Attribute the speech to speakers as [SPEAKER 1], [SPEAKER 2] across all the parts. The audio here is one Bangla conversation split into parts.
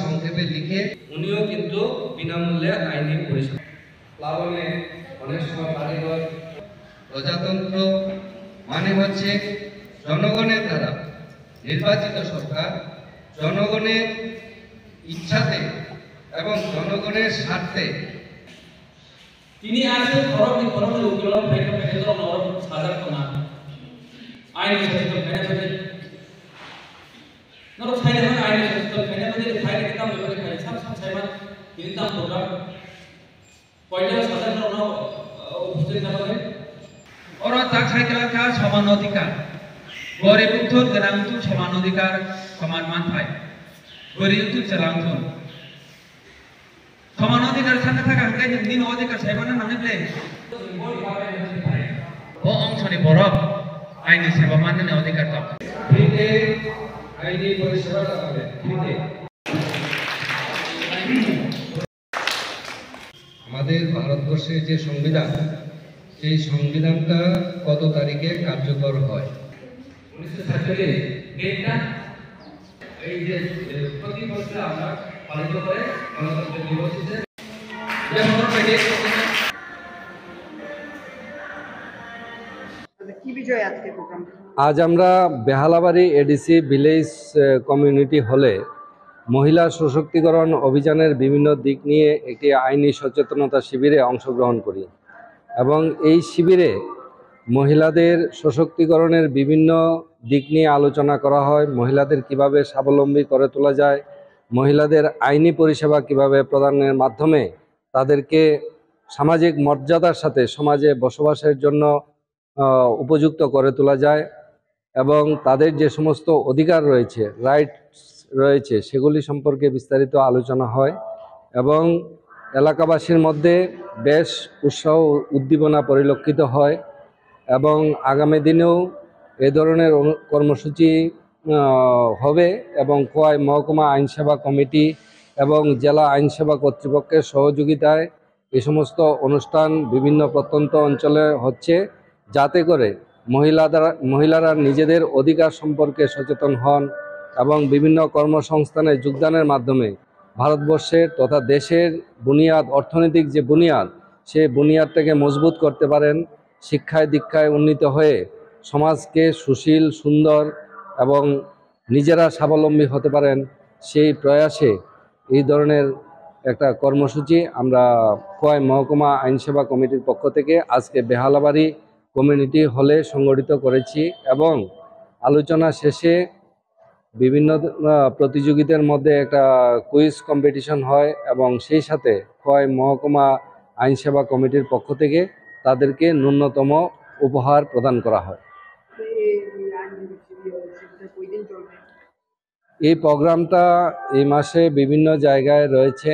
[SPEAKER 1] সংক্ষেপে লিখে উনিও কিন্তু বিনামূল্যে আইনি পরিষেবা প্লাবনে অনেক সময় কারিগর প্রজাতন্ত্র মানে হচ্ছে জনগণের দ্বারা নির্বাচিত সরকার জনগণের ইচ্ছাতে এবং জনগণের স্বার্থে
[SPEAKER 2] তিনি আছেন ধরনের উকিলরা ফাইটা পেতে নরম সাজা কোনা আইনি শাসন ফাইনা নরম ফাইনা মানে আইনি শাসন ফাইনা মানে ফাইনা কিতাব লেখা ফাইনা সাব সাইমান তিনি তাম প্রোগ্রাম কয়টা সাজা নরম উপস্থিত না হবে
[SPEAKER 3] ওরা তাক সাইকেলকা সমান অধিকার গরিব উত্তর গ্রামতু সমান অধিকার সমান মান পায় গরিব উত্তর চালান্তন সমান অধিকার সাথে থাকা হাঙ্কাই দিন অধিকার সাইবানা নামে প্লে ও অংশনি বরফ আইনি সেবা মাননে অধিকার পাব
[SPEAKER 1] ফ্রিতে আইনি পরিষেবা পাবে ফ্রিতে। আমাদের ভারতবর্ষের যে সংবিধান সেই সংবিধানটা কত তারিখে কার্যকর হয়?
[SPEAKER 2] 1947 ডেটটা এই যে প্রতি বছর আমরা পালিত করে গণতন্ত্র দিবস হিসেবে
[SPEAKER 4] কি বিষয় আজকে প্রোগ্রাম?
[SPEAKER 1] আজ আমরা বেহালাবাড়ি এডিসি ভিলেজ কমিউনিটি হলে মহিলা সশক্তিকরণ অভিযানের বিভিন্ন দিক নিয়ে একটি আইনি সচেতনতা শিবিরে অংশগ্রহণ করি এবং এই শিবিরে মহিলাদের সশক্তিকরণের বিভিন্ন দিক নিয়ে আলোচনা করা হয়। মহিলাদের কিভাবে স্বাবলম্বী করে তোলা যায়, মহিলাদের আইনি পরিষেবা কিভাবে প্রদানের মাধ্যমে তাদেরকে সামাজিক মর্যাদার সাথে সমাজে বসবাসের জন্য উপযুক্ত করে তোলা যায় এবং তাদের যে সমস্ত অধিকার রয়েছে, রাইটস রয়েছে, সেগুলি সম্পর্কে বিস্তারিত আলোচনা হয় এবং এলাকাবাসীর মধ্যে বেশ উৎসাহ উদ্দীপনা পরিলক্ষিত হয় এবং আগামী দিনেও এ ধরনের কর্মসূচি হবে এবং খোয়াই মহকুমা আইনসেবা কমিটি এবং জেলা আইনসেবা কর্তৃপক্ষের সহযোগিতায় এই সমস্ত অনুষ্ঠান বিভিন্ন প্রত্যন্ত অঞ্চলে হচ্ছে, যাতে করে মহিলারা নিজেদের অধিকার সম্পর্কে সচেতন হন এবং বিভিন্ন কর্মসংস্থানে যোগদানের মাধ্যমে ভারতবর্ষের তথা দেশের বুনিয়াদ, অর্থনৈতিক যে বুনিয়াদ, সেই বুনিয়াদটাকে মজবুত করতে পারেন, শিক্ষায় দীক্ষায় উন্নীত হয়ে সমাজকে সুশীল, সুন্দর এবং নিজেরা স্বাবলম্বী হতে পারেন, সেই প্রয়াসে এই ধরনের একটা কর্মসূচি আমরা খোয়াই মহকুমা আইনসেবা কমিটির পক্ষ থেকে আজকে বেহালাবাড়ি কমিউনিটি হলে সংগঠিত করেছি এবং আলোচনা শেষে বিভিন্ন প্রতিযোগিতার মধ্যে একটা কুইজ কম্পিটিশন হয় এবং সেই সাথে খোয়াই মহকুমা আইনসেবা কমিটির পক্ষ থেকে তাদেরকে ন্যূনতম উপহার প্রদান করা হয়। এই প্রোগ্রামটা এই মাসে বিভিন্ন জায়গায় রয়েছে।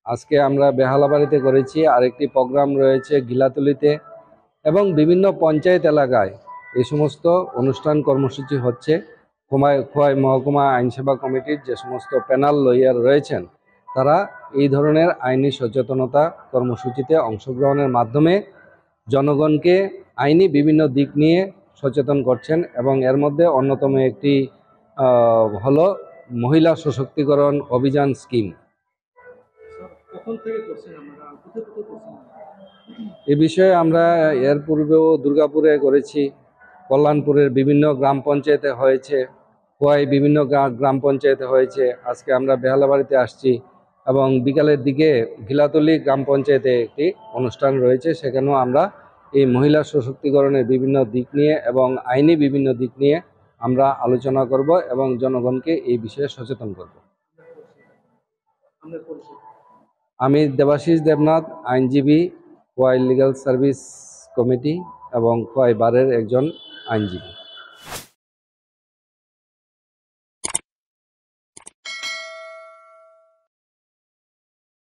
[SPEAKER 1] আজকে আমরা বেহালাবাড়িতে করেছি, আরেকটি প্রোগ্রাম রয়েছে গিলাতলিতে এবং বিভিন্ন পঞ্চায়েত এলাকায় এই সমস্ত অনুষ্ঠান কর্মসূচি হচ্ছে। খোয়াই মহকুমা আইনসেবা কমিটির যে সমস্ত প্যানেল লয়ার রয়েছেন তারা এই ধরনের আইনি সচেতনতা কর্মসূচিতে অংশগ্রহণের মাধ্যমে জনগণকে আইনি বিভিন্ন দিক নিয়ে সচেতন করছেন এবং এর মধ্যে অন্যতম একটি হলো মহিলা সশক্তিকরণ অভিযান স্কিম। এ বিষয়ে আমরা এর পূর্বেও দুর্গাপুরে করেছি, কল্যাণপুরের বিভিন্ন গ্রাম পঞ্চায়েতে হয়েছে, খোয়াই বিভিন্ন গ্রাম পঞ্চায়েতে হয়েছে। আজকে আমরা বেহালাবাড়িতে আসছি এবং বিকালের দিকে গিলাতলি গ্রাম পঞ্চায়েতে একটি অনুষ্ঠান রয়েছে, সেখানেও আমরা এই মহিলা সশক্তিকরণের বিভিন্ন দিক নিয়ে এবং আইনি বিভিন্ন দিক নিয়ে আমরা আলোচনা করব এবং জনগণকে এই বিষয়ে সচেতন করব। আমি দেবাশিস দেবনাথ, আইনজীবী, খোয়াই লিগ্যাল সার্ভিস কমিটি এবং খোয়াই বারের একজন আইনজীবী।